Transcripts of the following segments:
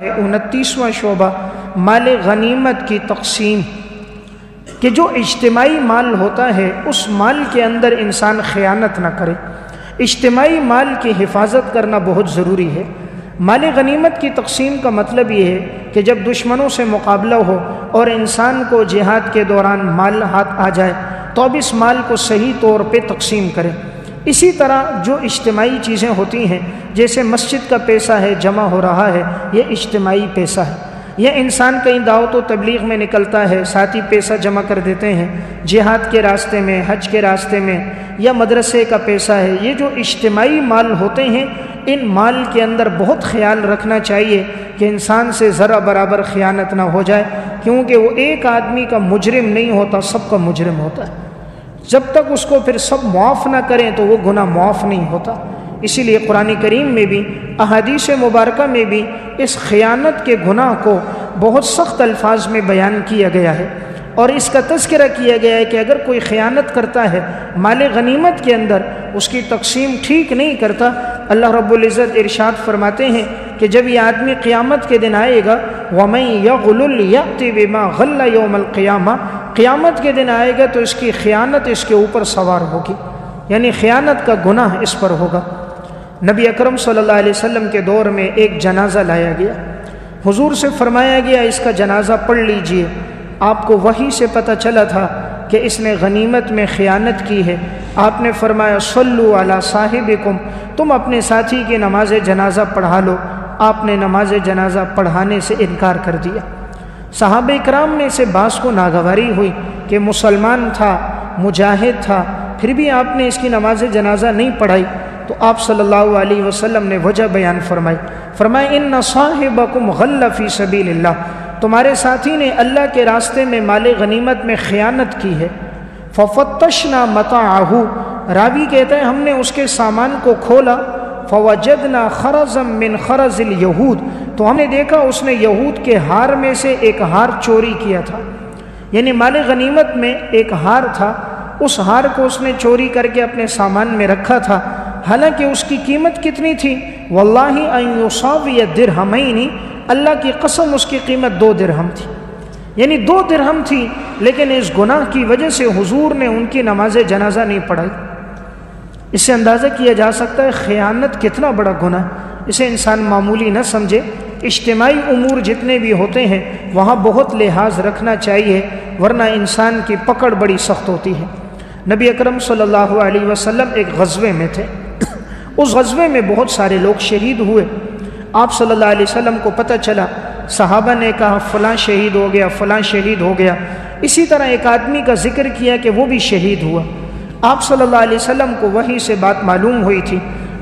29واں شعبہ مال غنیمت کی تقسیم، کہ جو اجتماعی مال ہوتا ہے اس مال کے اندر انسان خیانت نہ کرے۔ اجتماعی مال کی حفاظت کرنا بہت ضروری ہے۔ مال غنیمت کی تقسیم کا مطلب یہ ہے کہ جب دشمنوں سے مقابلہ ہو اور انسان کو جہاد کے دوران مال ہاتھ آ جائے تو اب اس مال کو صحیح طور پہ تقسیم کرے۔ اسی طرح جو اجتماعی چیزیں ہوتی ہیں، جیسے مسجد کا پیسہ ہے جمع ہو رہا ہے، یہ اجتماعی پیسہ ہے۔ یا انسان کہیں دعوت و تبلیغ میں نکلتا ہے، ساتھی پیسہ جمع کر دیتے ہیں جہاد کے راستے میں، حج کے راستے میں، یا مدرسے کا پیسہ ہے۔ یہ جو اجتماعی مال ہوتے ہیں، ان مال کے اندر بہت خیال رکھنا چاہیے کہ انسان سے ذرا برابر خیانت نہ ہو جائے، کیونکہ وہ ایک آدمی کا مجرم نہیں ہوتا، سب کا مجرم ہوتا ہے۔ جب تک اس کو پھر سب معاف نہ کریں تو وہ گناہ معاف نہیں ہوتا۔ اسی لیے قرآن کریم میں بھی، احادیث مبارکہ میں بھی اس خیانت کے گناہ کو بہت سخت الفاظ میں بیان کیا گیا ہے، اور اس کا تذکرہ کیا گیا ہے کہ اگر کوئی خیانت کرتا ہے مال غنیمت کے اندر، اس کی تقسیم ٹھیک نہیں کرتا، اللہ رب العزت ارشاد فرماتے ہیں کہ جب یہ آدمی قیامت کے دن آئے گا، وَمَن يَغْلُلْ يَأْتِ بِمَا غَلَّ يَوْمَ الْقِيَامَةِ، قیامت کے دن آئے گا تو اس کی خیانت اس کے اوپر سوار ہوگی، یعنی خیانت کا گناہ اس پر ہوگا۔ نبی اکرم صلی اللہ علیہ وسلم کے دور میں ایک جنازہ لایا گیا، حضور سے فرمایا گیا اس کا جنازہ پڑھ لیجئے۔ آپ کو وحی سے پتہ چلا تھا کہ اس نے غنیمت میں خیانت کی ہے۔ آپ نے فرمایا صلو علی صاحبکم، تم اپنے ساتھی کی نماز جنازہ پڑھا لو۔ آپ نے نماز جنازہ پڑھانے سے انکار کر دیا۔ صحابہ کرام میں سے بعض کو ناگواری ہوئی کہ مسلمان تھا، مجاہد تھا، پھر بھی آپ نے اس کی نماز جنازہ نہیں پڑھائی۔ تو آپ صلی اللہ علیہ وسلم نے وجہ بیان فرمائی، فرمایا ان صاحبکم غل فی سبیل اللہ، تمہارے ساتھی نے اللہ کے راستے میں مال غنیمت میں خیانت کی ہے۔ ففتشنا متاعہ، راوی کہتا ہے ہم نے اس کے سامان کو کھولا، فوجدنا خرزا من خرز الیہود، تو ہم نے دیکھا اس نے یہود کے ہار میں سے ایک ہار چوری کیا تھا، یعنی مال غنیمت میں ایک ہار تھا، اس ہار کو اس نے چوری کر کے اپنے سامان میں رکھا تھا، حالانکہ اس کی قیمت کتنی تھی؟ واللہ ان یصاوی درہمین، اللہ کی قسم اس کی قیمت 2 درہم تھی، یعنی 2 درہم تھی، لیکن اس گناہ کی وجہ سے حضور نے ان کی نماز جنازہ نہیں پڑھائی۔ اس سے اندازہ کیا جا سکتا ہے خیانت کتنا بڑا گناہ ہے، اسے انسان معمولی نہ سمجھے۔ اجتماعی امور جتنے بھی ہوتے ہیں وہاں بہت لحاظ رکھنا چاہیے، ورنہ انسان کی پکڑ بڑی سخت ہوتی ہے۔ نبی اکرم صلی اللہ علیہ وسلم ایک غزوے میں تھے، اس غزوے میں بہت سارے لوگ شہید ہوئے۔ آپ صلی اللہ علیہ وسلم کو پتہ چلا، صحابہ نے کہا فلاں شہید ہو گیا، فلاں شہید ہو گیا۔ اسی طرح ایک آدمی کا ذکر کیا کہ وہ بھی شہید ہوا۔ آپ صلی اللہ علیہ وسلم کو وحی سے بات معلوم ہوئی تھی۔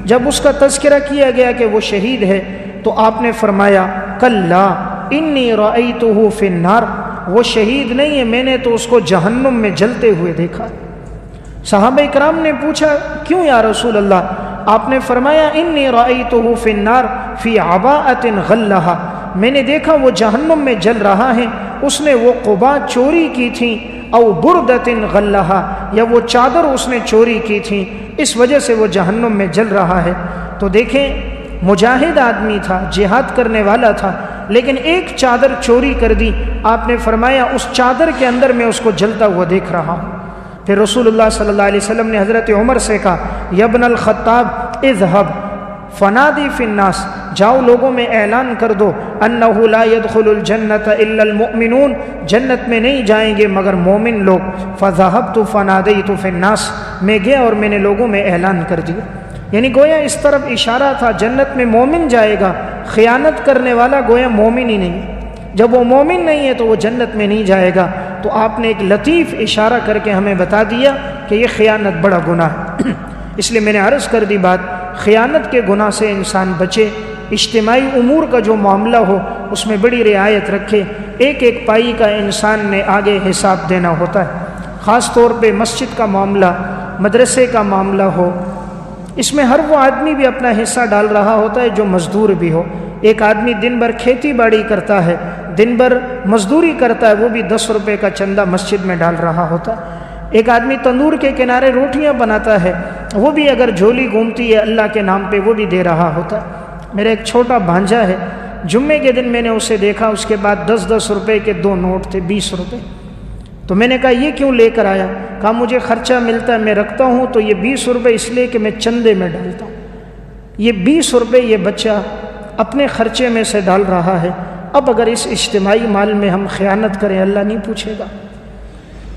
جب اس کا تذکرہ کیا گیا کہ وہ شہید ہے تو آپ نے فرمایا کلا انی رأیتہ فی النار، وہ شہید نہیں ہے، میں نے تو اس کو جہنم میں جلتے ہوئے دیکھا۔ صحابہ کرام نے پوچھا کیوں یا رسول اللہ؟ آپ نے فرمایا انی رأیتہ فی النار فی عباءۃ غلھا، میں نے دیکھا وہ جہنم میں جل رہا ہے، اس نے وہ قبا چوری کی تھی، او بردۃ غلھا، یا وہ چادر اس نے چوری کی تھی، اس وجہ سے وہ جہنم میں جل رہا ہے۔ تو دیکھیں مجاہد آدمی تھا، جہاد کرنے والا تھا، لیکن ایک چادر چوری کر دی۔ آپ نے فرمایا اس چادر کے اندر میں اس کو جلتا ہوا دیکھ رہا ہوں۔ پھر رسول اللہ صلی اللہ علیہ وسلم نے حضرت عمر سے کہا یا ابن الخطاب اذهب فنادی فی الناس، جاؤ لوگوں میں اعلان کر دو انہ لا يدخل الجنت الا المؤمنون، جنت میں نہیں جائیں گے مگر مومن لوگ۔ فذهبت فنادیت فی الناس، میں گیا اور میں نے لوگوں میں اعلان کر دیا، یعنی گویا اس طرف اشارہ تھا جنت میں مومن جائے گا، خیانت کرنے والا گویا مومن ہی نہیں، جب وہ مومن نہیں ہے تو وہ جنت میں نہیں جائے گا۔ تو آپ نے ایک لطیف اشارہ کر کے ہمیں بتا دیا کہ یہ خیانت بڑا گناہ ہے۔ اس لیے میں نے عرض کر دی بات، خیانت کے گناہ سے انسان بچے، اجتماعی امور کا جو معاملہ ہو اس میں بڑی رعایت رکھے۔ ایک ایک پائی کا انسان نے آگے حساب دینا ہوتا ہے، خاص طور پہ مسجد کا معاملہ، مدرسے کا معاملہ ہو، اس میں ہر وہ آدمی بھی اپنا حصہ ڈال رہا ہوتا ہے جو مزدور بھی ہو۔ ایک آدمی دن بھر کھیتی باڑی کرتا ہے، دن بھر مزدوری کرتا ہے، وہ بھی 10 روپے کا چندہ مسجد میں ڈال رہا ہوتا ہے۔ ایک آدمی تندور کے کنارے روٹیاں بناتا ہے، وہ بھی اگر جھولی گھومتی ہے اللہ کے نام پہ وہ بھی دے رہا ہوتا ہے۔ میرا ایک چھوٹا بھانجا ہے، جمعے کے دن میں نے اسے دیکھا، اس کے بعد 10-10 روپے کے 2 نوٹ تھے، 20 روپے۔ تو میں نے کہا یہ کیوں لے کر آیا؟ کہا مجھے خرچہ ملتا ہے، میں رکھتا ہوں تو یہ 20 روپے اس لیے کہ میں چندے میں ڈالتا ہوں۔ یہ 20 روپے یہ بچہ اپنے خرچے میں سے ڈال رہا ہے۔ اب اگر اس اجتماعی مال میں ہم خیانت کریں، اللہ نہیں پوچھے گا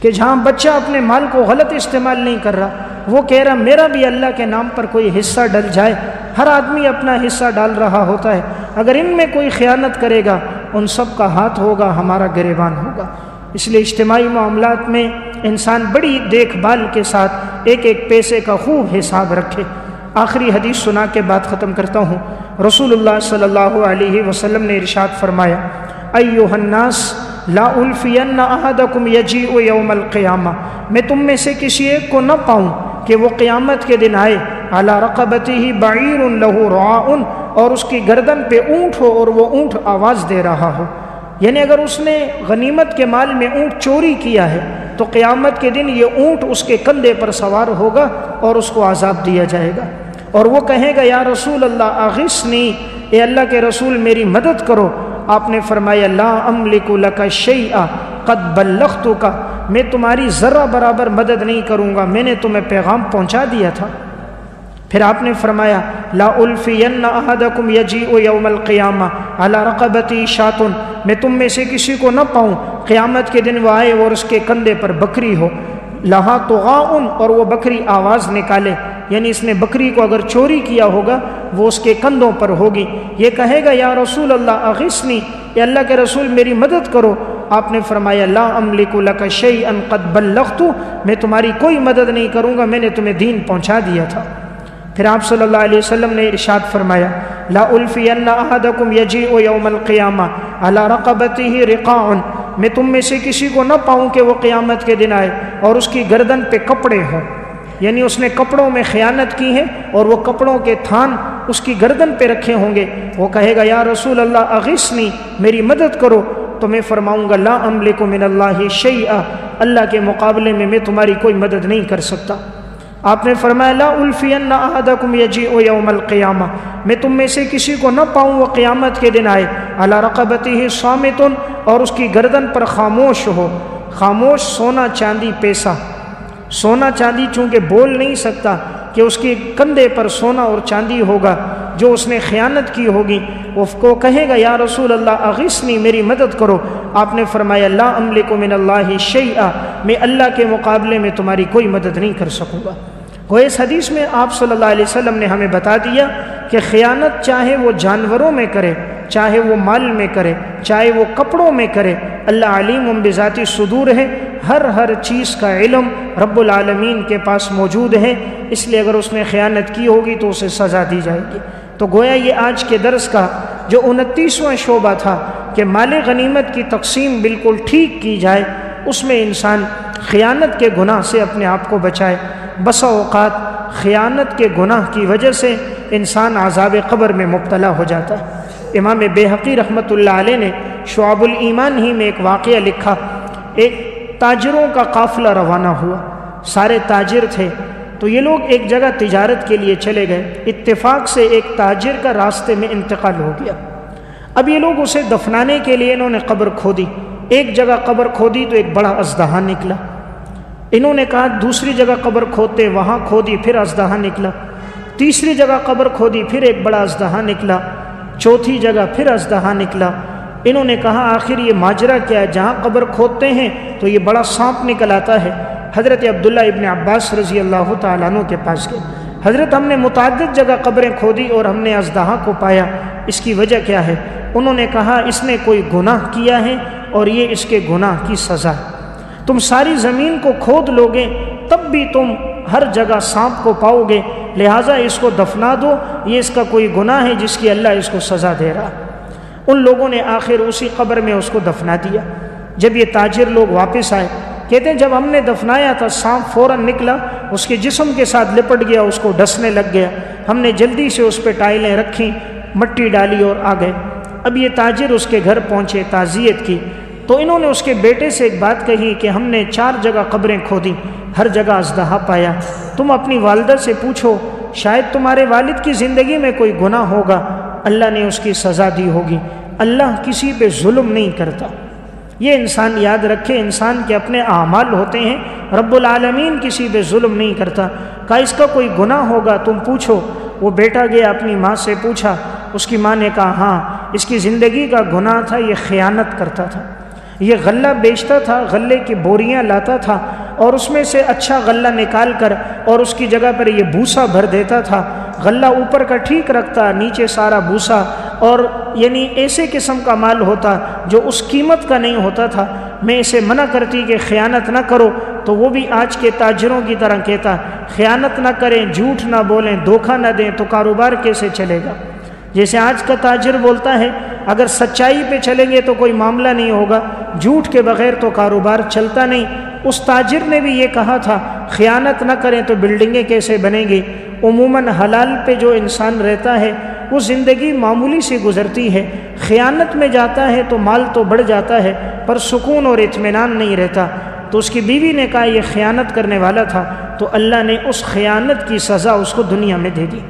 کہ جہاں بچہ اپنے مال کو غلط استعمال نہیں کر رہا، وہ کہہ رہا میرا بھی اللہ کے نام پر کوئی حصہ ڈل جائے۔ ہر آدمی اپنا حصہ ڈال رہا ہوتا ہے، اگر ان میں کوئی خیانت کرے گا ان سب کا ہاتھ ہوگا، ہمارا گریبان ہوگا۔ اس لیے اجتماعی معاملات میں انسان بڑی دیکھ بھال کے ساتھ ایک ایک پیسے کا خوب حساب رکھے۔ آخری حدیث سنا کے بعد ختم کرتا ہوں۔ رسول اللہ صلی اللہ علیہ وسلم نے ارشاد فرمایا، ایھا الناس لا الفین احدکم یجیء یوم القیامہ، میں تم میں سے کسی ایک کو نہ پاؤں کہ وہ قیامت کے دن آئے، علی رقبتہ بعیر لہ رعاء، اور اس کی گردن پہ اونٹ ہو اور وہ اونٹ آواز دے رہا ہو۔ یعنی اگر اس نے غنیمت کے مال میں اونٹ چوری کیا ہے تو قیامت کے دن یہ اونٹ اس کے کندھے پر سوار ہوگا اور اس کو عذاب دیا جائے گا، اور وہ کہے گا یا رسول اللہ اغثنی، اے اللہ کے رسول میری مدد کرو۔ آپ نے فرمایا لا املک لک شیئا قد بلغتک، میں تمہاری ذرہ برابر مدد نہیں کروں گا، میں نے تمہیں پیغام پہنچا دیا تھا۔ پھر آپ نے فرمایا لا الفین احدکم یجیء یوم القیامہ علی رقبتی شاۃ، میں تم میں سے کسی کو نہ پاؤں قیامت کے دن وہ آئے اور اس کے کندھے پر بکری ہو، لہا طغاء، اور وہ بکری آواز نکالے، یعنی اس نے بکری کو اگر چوری کیا ہوگا وہ اس کے کندھوں پر ہوگی۔ یہ کہے گا یا رسول اللہ اغثنی، اے اللہ کے رسول میری مدد کرو۔ آپ نے فرمایا لا املک لک شیئا قد بلغت، میں تمہاری کوئی مدد نہیں کروں گا، میں نے تمہیں دین پہنچا دیا تھا۔ پھر آپ صلی اللہ علیہ وسلم نے ارشاد فرمایا لا الفین احدکم یجیء یوم القیامہ علی رقبتہ رقاع، میں تم میں سے کسی کو نہ پاؤں کہ وہ قیامت کے دن آئے اور اس کی گردن پہ کپڑے ہوں، یعنی اس نے کپڑوں میں خیانت کی ہے اور وہ کپڑوں کے تھان اس کی گردن پہ رکھے ہوں گے۔ وہ کہے گا یا رسول اللہ اغثنی، میری مدد کرو، تو میں فرماؤں گا لا املک من اللہ شیئا، اللہ کے مقابلے میں تمہاری کوئی مدد نہیں کر سکتا۔ آپ نے فرمایا لا الفین احدکم یجیء یوم القیامہ، میں تم میں سے کسی کو نہ پاؤں وہ قیامت کے دن آئے علی رقبتہ صامت، اور اس کی گردن پر خاموش ہو۔ خاموش سونا چاندی پیسہ، سونا چاندی چونکہ بول نہیں سکتا کہ اس کے کندھے پر سونا اور چاندی ہوگا، جو اس نے خیانت کی ہوگی وہ کو کہے گا یا رسول اللہ اغثنی، میری مدد کرو۔ آپ نے فرمایا لا املک من اللہ شیئا، میں اللہ کے مقابلے میں تمہاری کوئی مدد نہیں کر سکوں گا۔ وہ اس حدیث میں آپ صلی اللہ علیہ وسلم نے ہمیں بتا دیا کہ خیانت چاہے وہ جانوروں میں کرے، چاہے وہ مال میں کرے، چاہے وہ کپڑوں میں کرے، اللہ علیم بذات الصدور ہے، ہر چیز کا علم رب العالمین کے پاس موجود ہے، اس لیے اگر اس نے خیانت کی ہوگی تو اسے سزا دی جائے گی۔ تو گویا یہ آج کے درس کا جو 29واں شعبہ تھا کہ مال غنیمت کی تقسیم بالکل ٹھیک کی جائے، اس میں انسان خیانت کے گناہ سے اپنے آپ کو بچائے۔ بسا اوقات خیانت کے گناہ کی وجہ سے انسان عذاب قبر میں مبتلا ہو جاتا ہے۔ امام بیہقی رحمۃ اللہ علیہ نے شعب الایمان ہی میں ایک واقعہ لکھا، ایک تاجروں کا قافلہ روانہ ہوا، سارے تاجر تھے، تو یہ لوگ ایک جگہ تجارت کے لیے چلے گئے، اتفاق سے ایک تاجر کا راستے میں انتقال ہو گیا۔ اب یہ لوگ اسے دفنانے کے لیے انہوں نے قبر کھودی، ایک جگہ قبر کھودی تو ایک بڑا اژدہا نکلا، انہوں نے کہا دوسری جگہ قبر کھودتے، وہاں کھودی پھر اژدہا نکلا، تیسری جگہ قبر کھودی پھر ایک بڑا اژدہا نکلا، چوتھی جگہ پھر اژدہا نکلا۔ انہوں نے کہا آخر یہ ماجرا کیا ہے، جہاں قبر کھودتے ہیں تو یہ بڑا سانپ نکل آتا ہے۔ حضرت عبداللہ ابن عباس رضی اللہ تعالیٰ عنہ کے پاس گئے، حضرت ہم نے متعدد جگہ قبریں کھودی اور ہم نے اژدہا کو پایا، اس کی وجہ کیا ہے؟ انہوں نے کہا اس نے کوئی گناہ کیا ہے اور یہ اس کے گناہ کی سزا ہے۔ تم ساری زمین کو کھود لوگے تب بھی تم ہر جگہ سانپ کو پاؤ گے، لہٰذا اس کو دفنا دو، یہ اس کا کوئی گناہ ہے جس کی اللہ اس کو سزا دے رہا۔ ان لوگوں نے آخر اسی قبر میں اس کو دفنا دیا۔ جب یہ تاجر لوگ واپس آئے، کہتے ہیں جب ہم نے دفنایا تھا سانپ فوراً نکلا، اس کے جسم کے ساتھ لپٹ گیا، اس کو ڈسنے لگ گیا، ہم نے جلدی سے اس پہ ٹائلیں رکھیں، مٹی ڈالی اور آ گئے۔ اب یہ تاجر اس کے گھر پہنچے، تعزیت کی، تو انہوں نے اس کے بیٹے سے ایک بات کہی کہ ہم نے 4 جگہ قبریں کھودی، ہر جگہ اژدہا پایا، تم اپنی والدہ سے پوچھو شاید تمہارے والد کی زندگی میں کوئی گناہ ہوگا۔ اللہ نے اس کی سزا دی ہوگی۔ اللہ کسی پہ ظلم نہیں کرتا، یہ انسان یاد رکھے، انسان کے اپنے اعمال ہوتے ہیں، رب العالمین کسی پہ ظلم نہیں کرتا۔ کہا اس کا کوئی گناہ ہوگا تم پوچھو۔ وہ بیٹا گیا اپنی ماں سے پوچھا، اس کی ماں نے کہا ہاں اس کی زندگی کا گناہ تھا، یہ خیانت کرتا تھا، یہ غلہ بیچتا تھا، غلے کی بوریاں لاتا تھا اور اس میں سے اچھا غلہ نکال کر اور اس کی جگہ پر یہ بھوسا بھر دیتا تھا، غلہ اوپر کا ٹھیک رکھتا، نیچے سارا بھوسا، اور یعنی ایسے قسم کا مال ہوتا جو اس قیمت کا نہیں ہوتا تھا۔ میں اسے منع کرتی کہ خیانت نہ کرو، تو وہ بھی آج کے تاجروں کی طرح کہتا خیانت نہ کریں، جھوٹ نہ بولیں، دھوکہ نہ دیں تو کاروبار کیسے چلے گا؟ جیسے آج کا تاجر بولتا ہے اگر سچائی پہ چلیں گے تو کوئی معاملہ نہیں ہوگا، جھوٹ کے بغیر تو کاروبار چلتا نہیں۔ اس تاجر نے بھی یہ کہا تھا خیانت نہ کریں تو بلڈنگیں کیسے بنیں گی۔ عموماً حلال پہ جو انسان رہتا ہے وہ زندگی معمولی سے گزرتی ہے، خیانت میں جاتا ہے تو مال تو بڑھ جاتا ہے پر سکون اور اطمینان نہیں رہتا۔ تو اس کی بیوی نے کہا یہ خیانت کرنے والا تھا، تو اللہ نے اس خیانت کی سزا اس کو دنیا میں دے دی۔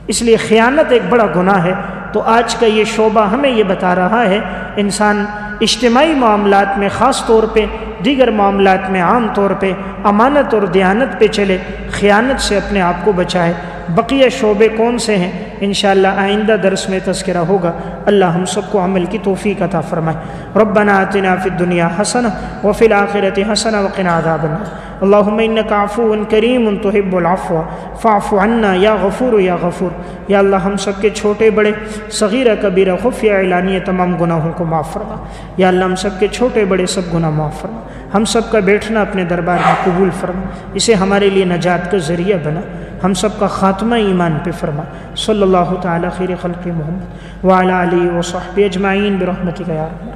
اس لیے خیانت ایک بڑا گناہ ہے۔ تو آج کا یہ شعبہ ہمیں یہ بتا رہا ہے انسان اجتماعی معاملات میں خاص طور پہ، دیگر معاملات میں عام طور پہ امانت اور دیانت پہ چلے، خیانت سے اپنے آپ کو بچائے۔ بقیہ شعبے کون سے ہیں انشاءاللہ آئندہ درس میں تذکرہ ہوگا۔ اللہ ہم سب کو عمل کی توفیق عطا فرمائے۔ ربنا آتنا فی الدنیا حسنہ وفی الآخرۃ حسنہ وقنا عذاب النار۔ اللہم انک عفو کریم تحب العفو فاعف عنا یا غفور یا غفور۔ یا اللہ ہم سب کے چھوٹے بڑے، صغیرہ کبیرہ، خفیہ اعلانیہ تمام گناہوں کو معاف فرما۔ یا اللہ ہم سب کے چھوٹے بڑے سب گناہ معاف فرما۔ ہم سب کا بیٹھنا اپنے دربار میں قبول فرما، اسے ہمارے لیے نجات کا ذریعہ بنا۔ ہم سب کا خاتمہ ایمان پہ فرما۔ صلی اللہ تعالی خیر خلق محمد وعلی آلہ وصحبہ اجمعین برحمتک یا رب۔